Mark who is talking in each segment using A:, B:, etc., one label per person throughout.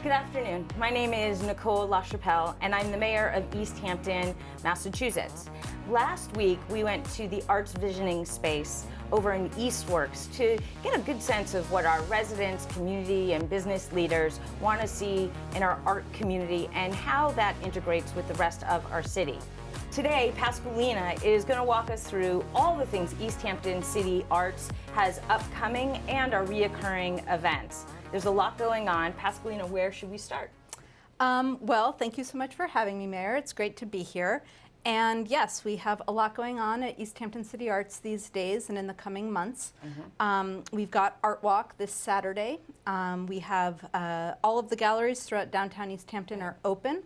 A: Good afternoon. My name is Nicole LaChapelle, and I'm the mayor of Easthampton, Massachusetts. Last week, we went to the Arts Visioning space over in Eastworks to get a good sense of what our residents, community, and business leaders want to see in our art community and how that integrates with the rest of our city. Today, Pasqualina is going to walk us through all the things Easthampton City Arts has upcoming and our reoccurring events. There's a lot going on. Pasqualina, where should we start?
B: Well, thank you so much for having me, Mayor. It's great to be here. And yes, we have a lot going on at Easthampton City Arts these days and in the coming months. We've got Art Walk this Saturday. We have all of the galleries throughout downtown Easthampton are open.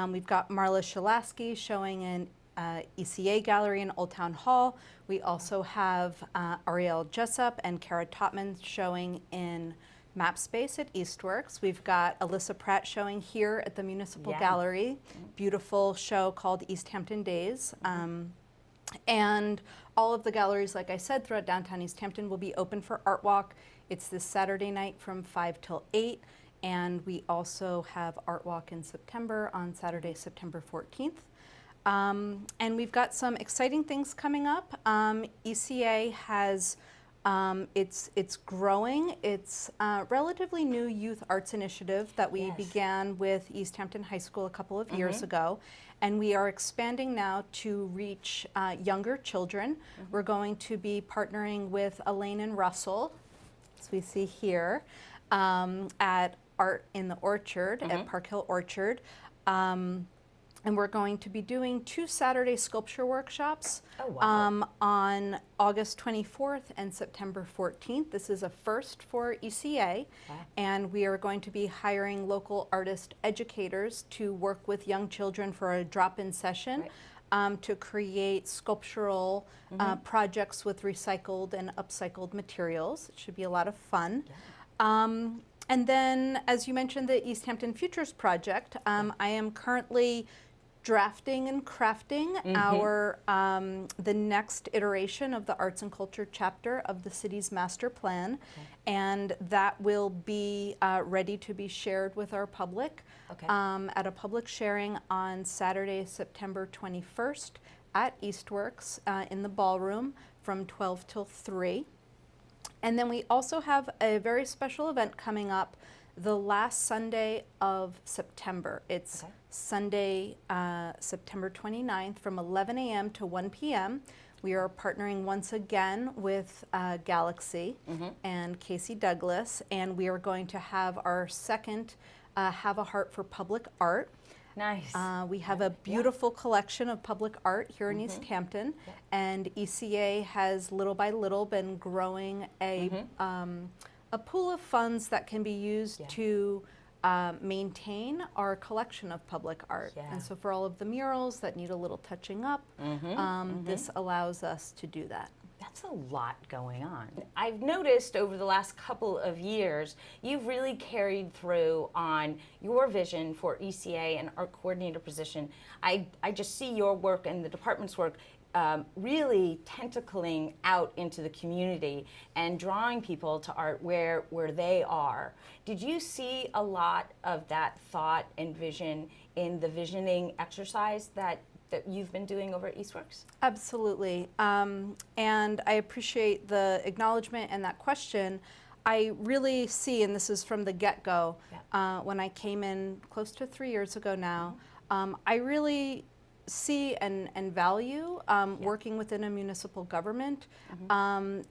B: We've got Marla Shalaski showing in ECA Gallery in Old Town Hall. We also have Ariel Jessup and Kara Topman showing in Map Space at Eastworks. We've got Alyssa Pratt showing here at the Municipal Gallery. Beautiful show called Easthampton Days. And all of the galleries, like I said, throughout downtown Easthampton will be open for Art Walk. It's this Saturday night from 5 till 8. And we also have Art Walk in September on Saturday, September 14th. And we've got some exciting things coming up. ECA has it's growing. It's a relatively new youth arts initiative that we began with Easthampton High School a couple of years ago. And we are expanding now to reach younger children. We're going to be partnering with Elaine and Russell, as we see here, at Art in the Orchard, at Park Hill Orchard. And we're going to be doing 2 Saturday sculpture workshops on August 24th and September 14th. This is a first for ECA, and we are going to be hiring local artist educators to work with young children for a drop-in session to create sculptural projects with recycled and upcycled materials. It should be a lot of fun. And then, as you mentioned, the Easthampton Futures Project, I am currently drafting and crafting our the next iteration of the Arts and Culture chapter of the city's master plan, and that will be ready to be shared with our public at a public sharing on Saturday, September 21st at Eastworks in the ballroom from 12 till 3. And then we also have a very special event coming up the last Sunday of September. It's Sunday, September 29th from 11 a.m. to 1 p.m. We are partnering once again with Galaxy and Casey Douglas, and we are going to have our second Have a Heart for Public Art.
A: Nice.
B: We have a beautiful collection of public art here in Easthampton, and ECA has little by little been growing a pool of funds that can be used to maintain our collection of public art. And so for all of the murals that need a little touching up, this allows us to do that.
A: That's a lot going on. I've noticed over the last couple of years, you've really carried through on your vision for ECA and art coordinator position. I just see your work and the department's work really tentacling out into the community and drawing people to art where they are. Did you see a lot of that thought and vision in the visioning exercise that you've been doing over at Eastworks?
B: Absolutely. And I appreciate the acknowledgement and that question. I really see, and this is from the get-go, when I came in close to 3 years ago now, I really see and value working within a municipal government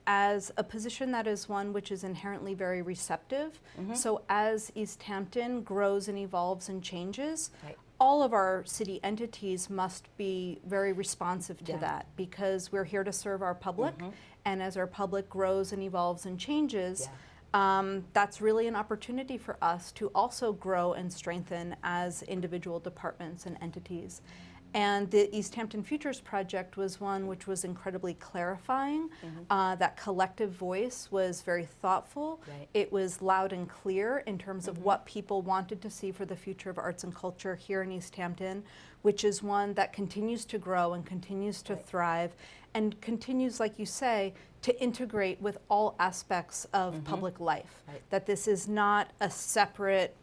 B: as a position that is one which is inherently very receptive. So as Easthampton grows and evolves and changes, all of our city entities must be very responsive to that, because we're here to serve our public, and as our public grows and evolves and changes, that's really an opportunity for us to also grow and strengthen as individual departments and entities. And the Easthampton Futures Project was one which was incredibly clarifying. That collective voice was very thoughtful. It was loud and clear in terms of what people wanted to see for the future of arts and culture here in Easthampton, which is one that continues to grow and continues to thrive and continues, like you say, to integrate with all aspects of public life. That this is not a separate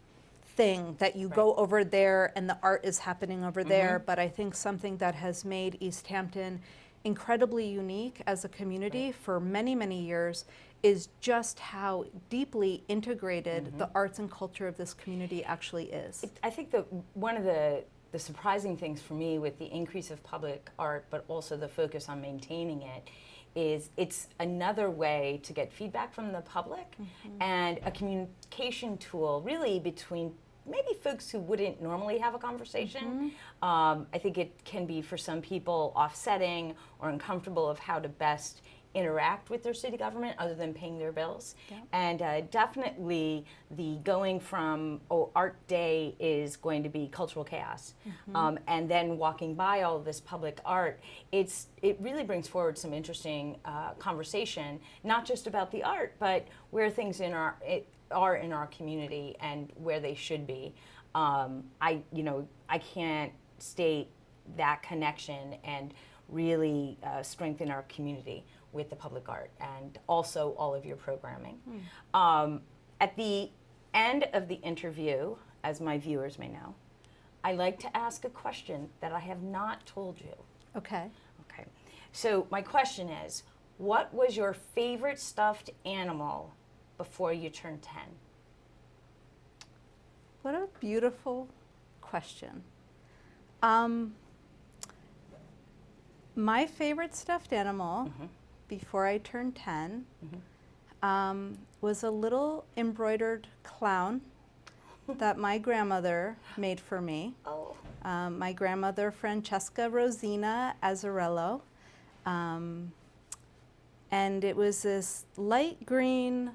B: thing that you go over there and the art is happening over there, but I think something that has made Easthampton incredibly unique as a community for many, many years is just how deeply integrated the arts and culture of this community actually is.
A: I think that one of the surprising things for me with the increase of public art, but also the focus on maintaining it, is it's another way to get feedback from the public and a communication tool really between maybe folks who wouldn't normally have a conversation. I think it can be for some people offsetting or uncomfortable of how to best interact with their city government other than paying their bills. And definitely the going from, art day is going to be cultural chaos, and then walking by all of this public art, it really brings forward some interesting conversation, not just about the art, but where things are in our community and where they should be. I can't state that connection and really strengthen our community with the public art and also all of your programming. At the end of the interview, as my viewers may know, I like to ask a question that I have not told you.
B: Okay.
A: Okay. So my question is, what was your favorite stuffed animal before you turned 10?
B: What a beautiful question. My favorite stuffed animal before I turned 10 was a little embroidered clown that my grandmother made for me. My grandmother, Francesca Rosina Azzarello. And it was this light green,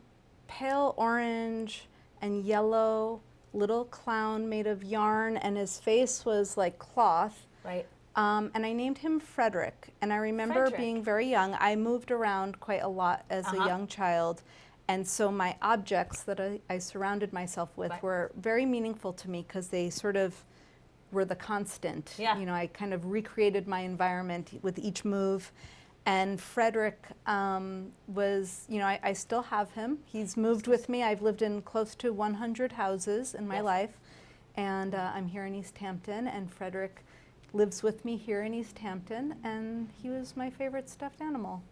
B: pale orange, and yellow little clown made of yarn, and his face was like cloth.
A: Right.
B: And I named him Frederick. And I remember being very young. I moved around quite a lot as a young child. And so my objects that I surrounded myself with were very meaningful to me because they sort of were the constant. You know, I kind of recreated my environment with each move. And Frederick was, you know, I still have him. He's moved with me. I've lived in close to 100 houses in my life. And I'm here in Easthampton. And Frederick lives with me here in Easthampton, and he was my favorite stuffed animal.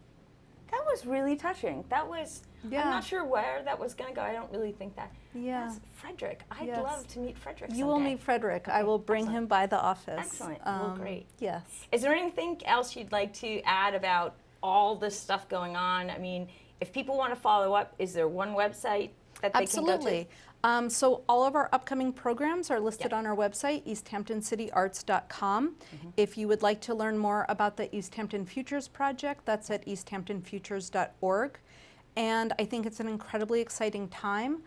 A: That was really touching. That was, I'm not sure where that was going to go. I don't really think that. That's Frederick. I'd love to meet Frederick someday.
B: You will meet Frederick. I will bring him by the office.
A: Excellent. Well, great.
B: Yes.
A: Is there anything else you'd like to add about all this stuff going on? I mean, if people want to follow up, is there one website that they can go to?
B: So all of our upcoming programs are listed on our website, easthamptoncityarts.com. If you would like to learn more about the Easthampton Futures Project, that's at easthamptonfutures.org. And I think it's an incredibly exciting time.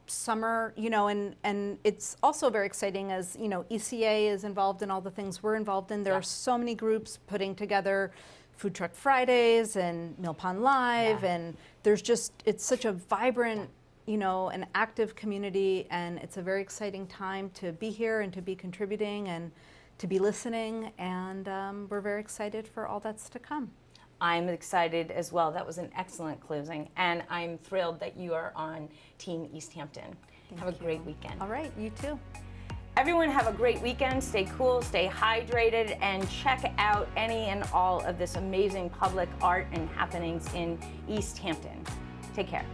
B: Summer, you know, and it's also very exciting as, you know, ECA is involved in all the things we're involved in. There are so many groups putting together Food Truck Fridays and Mill Pond Live, and there's just, it's such a vibrant, you know, an active community, and it's a very exciting time to be here and to be contributing and to be listening, and we're very excited for all that's to come.
A: I'm excited as well. That was an excellent closing, and I'm thrilled that you are on Team Easthampton. Have a great weekend.
B: All right, you too.
A: Everyone have a great weekend. Stay cool, stay hydrated, and check out any and all of this amazing public art and happenings in Easthampton. Take care.